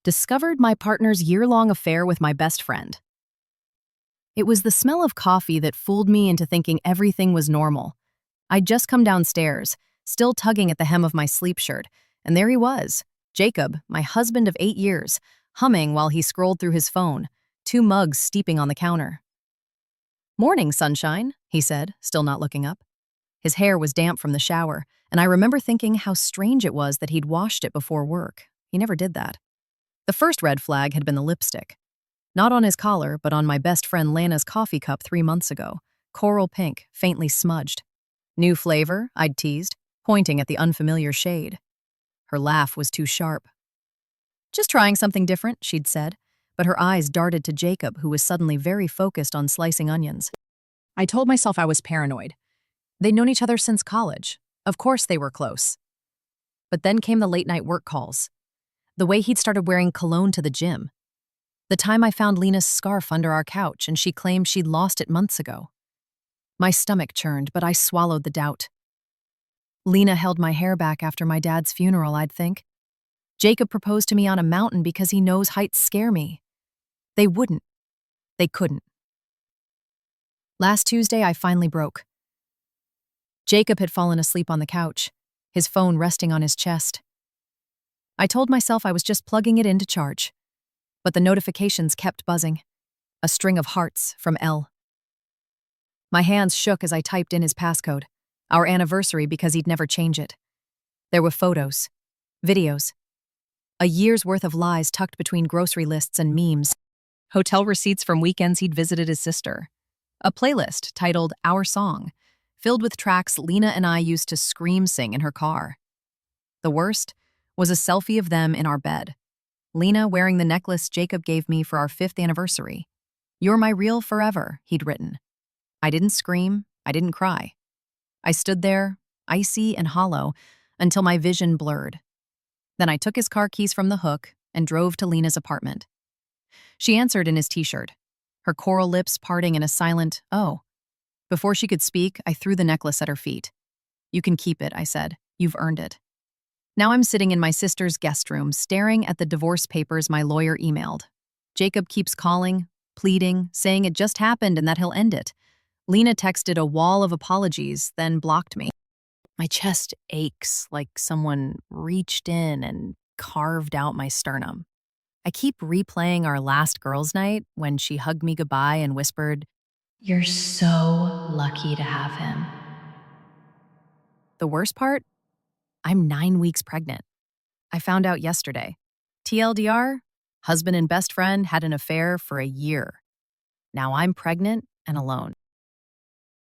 discovered my partner's year-long affair with my best friend. It was the smell of coffee that fooled me into thinking everything was normal. I'd just come downstairs, still tugging at the hem of my sleep shirt, and there he was, Jacob, my husband of 8 years, humming while he scrolled through his phone, 2 mugs steeping on the counter. "Morning, sunshine," he said, still not looking up. His hair was damp from the shower, and I remember thinking how strange it was that he'd washed it before work. He never did that. The first red flag had been the lipstick. Not on his collar, but on my best friend Lana's coffee cup 3 months ago, coral pink, faintly smudged. "New flavor?" I'd teased, pointing at the unfamiliar shade. Her laugh was too sharp. "Just trying something different," she'd said, but her eyes darted to Jacob, who was suddenly very focused on slicing onions. I told myself I was paranoid. They'd known each other since college. Of course they were close. But then came the late-night work calls. The way he'd started wearing cologne to the gym. The time I found Lena's scarf under our couch and she claimed she'd lost it months ago. My stomach churned, but I swallowed the doubt. Lena held my hair back after my dad's funeral, I'd think. Jacob proposed to me on a mountain because he knows heights scare me. They wouldn't. They couldn't. Last Tuesday, I finally broke. Jacob had fallen asleep on the couch, his phone resting on his chest. I told myself I was just plugging it in to charge, but the notifications kept buzzing. A string of hearts from L. My hands shook as I typed in his passcode, our anniversary because he'd never change it. There were photos, videos, a year's worth of lies tucked between grocery lists and memes, hotel receipts from weekends he'd visited his sister, a playlist titled Our Song, filled with tracks Lena and I used to scream sing in her car. The worst was a selfie of them in our bed. Lena wearing the necklace Jacob gave me for our 5th anniversary. "You're my real forever," he'd written. I didn't scream, I didn't cry. I stood there, icy and hollow, until my vision blurred. Then I took his car keys from the hook and drove to Lena's apartment. She answered in his t-shirt, her coral lips parting in a silent, "Oh." Before she could speak, I threw the necklace at her feet. "You can keep it," I said. "You've earned it." Now I'm sitting in my sister's guest room, staring at the divorce papers my lawyer emailed. Jacob keeps calling, pleading, saying it just happened and that he'll end it. Lena texted a wall of apologies, then blocked me. My chest aches like someone reached in and carved out my sternum. I keep replaying our last girls' night when she hugged me goodbye and whispered, "You're so lucky to have him." The worst part? I'm 9 weeks pregnant. I found out yesterday. TLDR, husband and best friend had an affair for a year. Now I'm pregnant and alone.